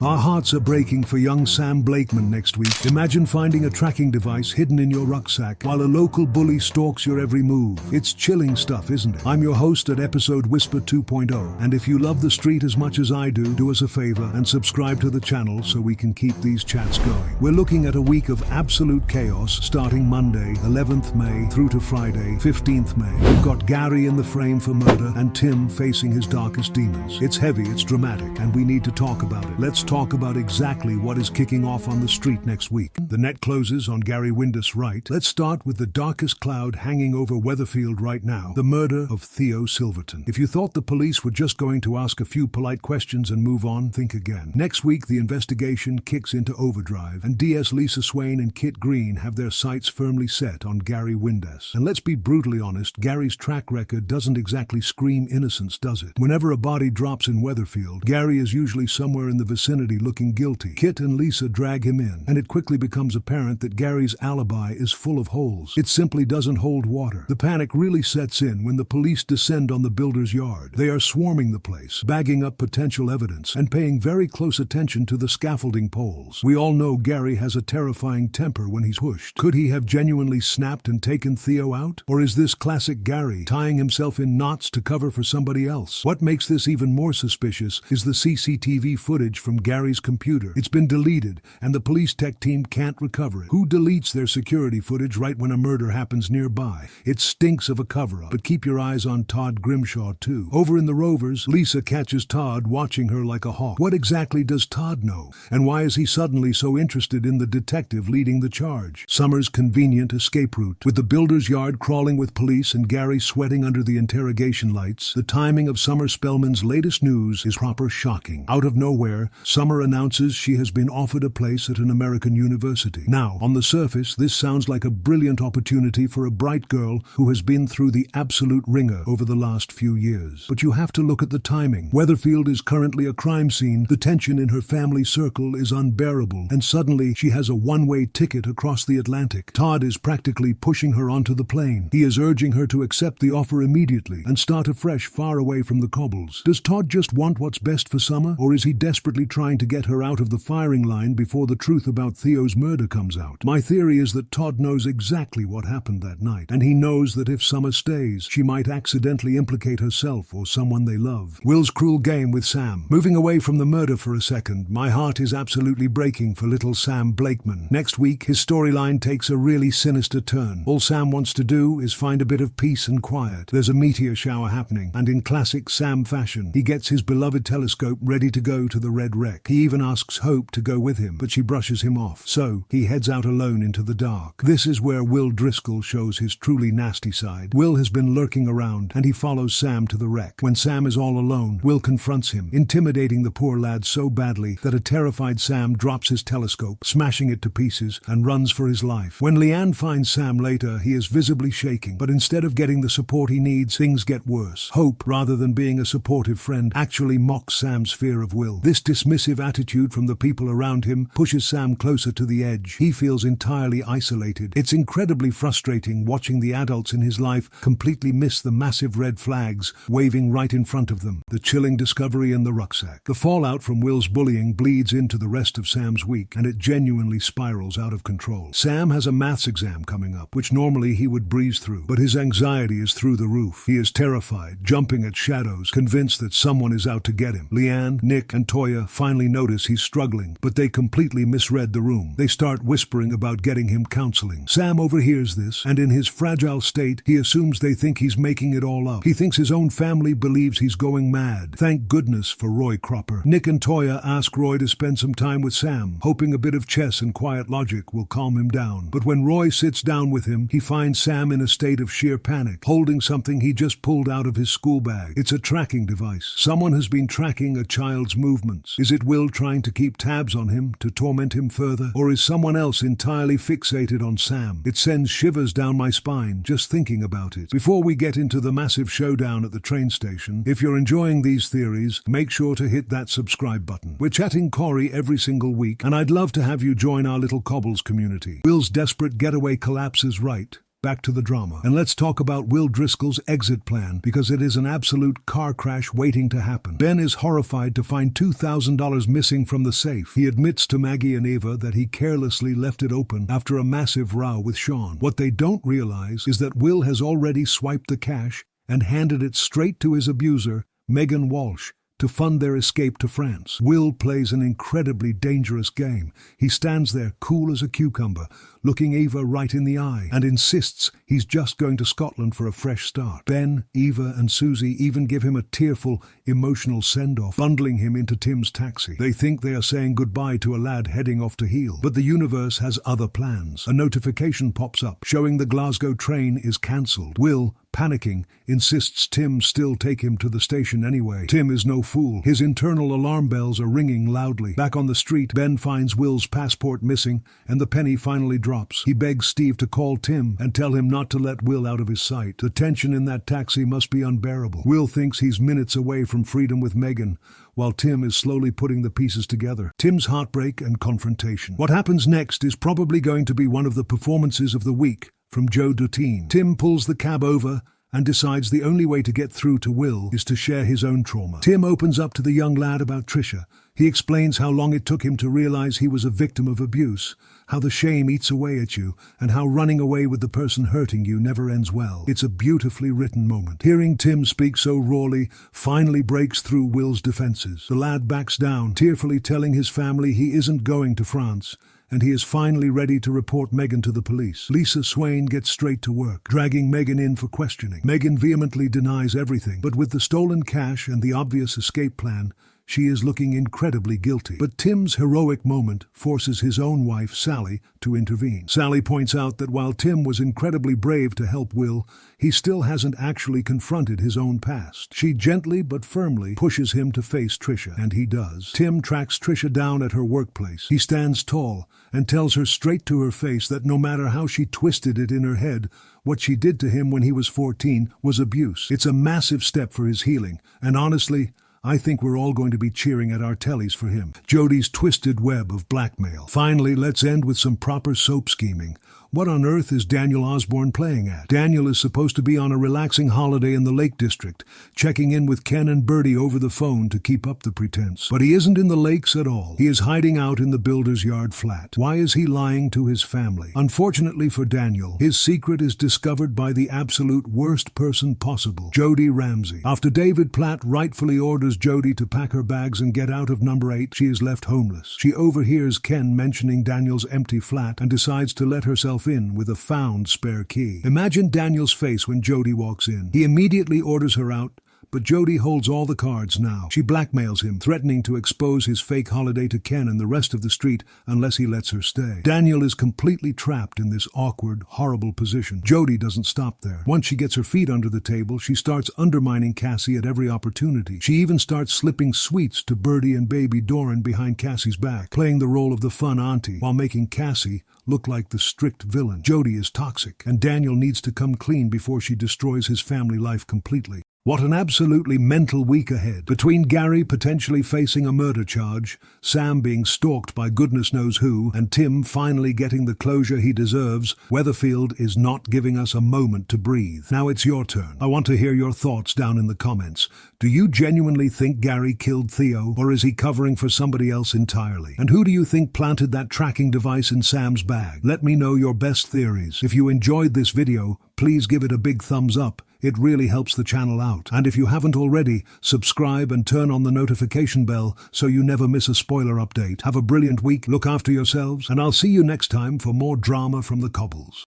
Our hearts are breaking for young Sam Blakeman next week. Imagine finding a tracking device hidden in your rucksack while a local bully stalks your every move. It's chilling stuff, isn't it? I'm your host at episode Whisper 2.0, and if you love the street as much as I do us a favor and subscribe to the channel so we can keep these chats going. We're looking at a week of absolute chaos starting Monday, 11th May through to Friday, 15th May. We've got Gary in the frame for murder and Tim facing his darkest demons. It's heavy, it's dramatic, and we need to talk about it. Let's talk about exactly what is kicking off on the street next week. The net closes on Gary Windass right. Let's start with the darkest cloud hanging over Weatherfield right now, the murder of Theo Silverton. If you thought the police were just going to ask a few polite questions and move on, think again. Next week, the investigation kicks into overdrive, and DS Lisa Swain and Kit Green have their sights firmly set on Gary Windass. And let's be brutally honest, Gary's track record doesn't exactly scream innocence, does it? Whenever a body drops in Weatherfield, Gary is usually somewhere in the vicinity looking guilty. Kit and Lisa drag him in, and it quickly becomes apparent that Gary's alibi is full of holes. It simply doesn't hold water. The panic really sets in when the police descend on the builder's yard. They are swarming the place, bagging up potential evidence, and paying very close attention to the scaffolding poles. We all know Gary has a terrifying temper when he's pushed. Could he have genuinely snapped and taken Theo out? Or is this classic Gary, tying himself in knots to cover for somebody else? What makes this even more suspicious is the CCTV footage from Gary's computer. It's been deleted, and the police tech team can't recover it. Who deletes their security footage right when a murder happens nearby? It stinks of a cover-up, but keep your eyes on Todd Grimshaw too. Over in the Rovers, Lisa catches Todd watching her like a hawk. What exactly does Todd know? And why is he suddenly so interested in the detective leading the charge? Summer's convenient escape route. With the builder's yard crawling with police and Gary sweating under the interrogation lights, the timing of Summer Spellman's latest news is proper shocking. Out of nowhere, Summer announces she has been offered a place at an American university. Now, on the surface, this sounds like a brilliant opportunity for a bright girl who has been through the absolute ringer over the last few years. But you have to look at the timing. Weatherfield is currently a crime scene, the tension in her family circle is unbearable, and suddenly she has a one-way ticket across the Atlantic. Todd is practically pushing her onto the plane. He is urging her to accept the offer immediately and start afresh far away from the Cobbles. Does Todd just want what's best for Summer, or is he desperately trying to get her out of the firing line before the truth about Theo's murder comes out? My theory is that Todd knows exactly what happened that night, and he knows that if Summer stays, she might accidentally implicate herself or someone they love. Will's cruel game with Sam. Moving away from the murder for a second, my heart is absolutely breaking for little Sam Blakeman. Next week, his storyline takes a really sinister turn. All Sam wants to do is find a bit of peace and quiet. There's a meteor shower happening, and in classic Sam fashion, he gets his beloved telescope ready to go to the red wreck. He even asks Hope to go with him, but she brushes him off. So, he heads out alone into the dark. This is where Will Driscoll shows his truly nasty side. Will has been lurking around, and he follows Sam to the wreck. When Sam is all alone, Will confronts him, intimidating the poor lad so badly that a terrified Sam drops his telescope, smashing it to pieces, and runs for his life. When Leanne finds Sam later, he is visibly shaking, but instead of getting the support he needs, things get worse. Hope, rather than being a supportive friend, actually mocks Sam's fear of Will. This dismissive attitude from the people around him pushes Sam closer to the edge. He feels entirely isolated. It's incredibly frustrating watching the adults in his life completely miss the massive red flags waving right in front of them. The chilling discovery in the rucksack. The fallout from Will's bullying bleeds into the rest of Sam's week, and it genuinely spirals out of control. Sam has a maths exam coming up, which normally he would breeze through, but his anxiety is through the roof. He is terrified, jumping at shadows, convinced that someone is out to get him. Leanne, Nick, and Toya finally notice he's struggling, but they completely misread the room. They start whispering about getting him counseling. Sam overhears this, and in his fragile state, he assumes they think he's making it all up. He thinks his own family believes he's going mad. Thank goodness for Roy Cropper. Nick and Toya ask Roy to spend some time with Sam, hoping a bit of chess and quiet logic will calm him down. But when Roy sits down with him, he finds Sam in a state of sheer panic, holding something he just pulled out of his school bag. It's a tracking device. Someone has been tracking a child's movements. Is it Will trying to keep tabs on him to torment him further? Or is someone else entirely fixated on Sam? It sends shivers down my spine just thinking about it. Before we get into the massive showdown at the train station, if you're enjoying these theories, make sure to hit that subscribe button. We're chatting Corrie every single week, and I'd love to have you join our little Cobbles community. Will's desperate getaway collapses right back to the drama. And let's talk about Will Driscoll's exit plan, because it is an absolute car crash waiting to happen. Ben is horrified to find $2,000 missing from the safe. He admits to Maggie and Ava that he carelessly left it open after a massive row with Sean. What they don't realize is that Will has already swiped the cash and handed it straight to his abuser, Megan Walsh, to fund their escape to France. Will plays an incredibly dangerous game. He stands there cool as a cucumber, looking Eva right in the eye, and insists he's just going to Scotland for a fresh start. Ben, Eva, and Susie even give him a tearful, emotional send-off, bundling him into Tim's taxi. They think they are saying goodbye to a lad heading off to heal. But the universe has other plans. A notification pops up, showing the Glasgow train is cancelled. Will, panicking, insists Tim still take him to the station anyway. Tim is no fool. His internal alarm bells are ringing loudly. Back on the street, Ben finds Will's passport missing, and the penny finally drops. He begs Steve to call Tim and tell him not to let Will out of his sight. The tension in that taxi must be unbearable. Will thinks he's minutes away from freedom with Megan, while Tim is slowly putting the pieces together. Tim's heartbreak and confrontation. What happens next is probably going to be one of the performances of the week from Jodie. Tim pulls the cab over and decides the only way to get through to Will is to share his own trauma. Tim opens up to the young lad about Trisha. He explains how long it took him to realize he was a victim of abuse, how the shame eats away at you, and how running away with the person hurting you never ends well. It's a beautifully written moment. Hearing Tim speak so rawly finally breaks through Will's defenses. The lad backs down, tearfully telling his family he isn't going to France, and he is finally ready to report Megan to the police. Lisa Swain gets straight to work, dragging Megan in for questioning. Megan vehemently denies everything, but with the stolen cash and the obvious escape plan, she is looking incredibly guilty. But Tim's heroic moment forces his own wife, Sally, to intervene. Sally points out that while Tim was incredibly brave to help Will, he still hasn't actually confronted his own past. She gently but firmly pushes him to face Trisha, and he does. Tim tracks Trisha down at her workplace. He stands tall and tells her straight to her face that no matter how she twisted it in her head, what she did to him when he was 14 was abuse. It's a massive step for his healing, and honestly, I think we're all going to be cheering at our tellies for him. Jodie's twisted web of blackmail. Finally, let's end with some proper soap scheming. What on earth is Daniel Osbourne playing at? Daniel is supposed to be on a relaxing holiday in the Lake District, checking in with Ken and Bertie over the phone to keep up the pretense. But he isn't in the lakes at all. He is hiding out in the builder's yard flat. Why is he lying to his family? Unfortunately for Daniel, his secret is discovered by the absolute worst person possible, Jodie Ramsey. After David Platt rightfully orders Jodie to pack her bags and get out of number 8, she is left homeless. She overhears Ken mentioning Daniel's empty flat and decides to let herself in with a found spare key. Imagine Daniel's face when Jodie walks in. He immediately orders her out, but Jodie holds all the cards now. She blackmails him, threatening to expose his fake holiday to Ken and the rest of the street unless he lets her stay. Daniel is completely trapped in this awkward, horrible position. Jodie doesn't stop there. Once she gets her feet under the table, she starts undermining Cassie at every opportunity. She even starts slipping sweets to Bertie and baby Doran behind Cassie's back, playing the role of the fun auntie while making Cassie look like the strict villain. Jodie is toxic, and Daniel needs to come clean before she destroys his family life completely. What an absolutely mental week ahead. Between Gary potentially facing a murder charge, Sam being stalked by goodness knows who, and Tim finally getting the closure he deserves, Weatherfield is not giving us a moment to breathe. Now it's your turn. I want to hear your thoughts down in the comments. Do you genuinely think Gary killed Theo, or is he covering for somebody else entirely? And who do you think planted that tracking device in Sam's bag? Let me know your best theories. If you enjoyed this video, please give it a big thumbs up. It really helps the channel out. And if you haven't already, subscribe and turn on the notification bell so you never miss a spoiler update. Have a brilliant week, look after yourselves, and I'll see you next time for more drama from the Cobbles.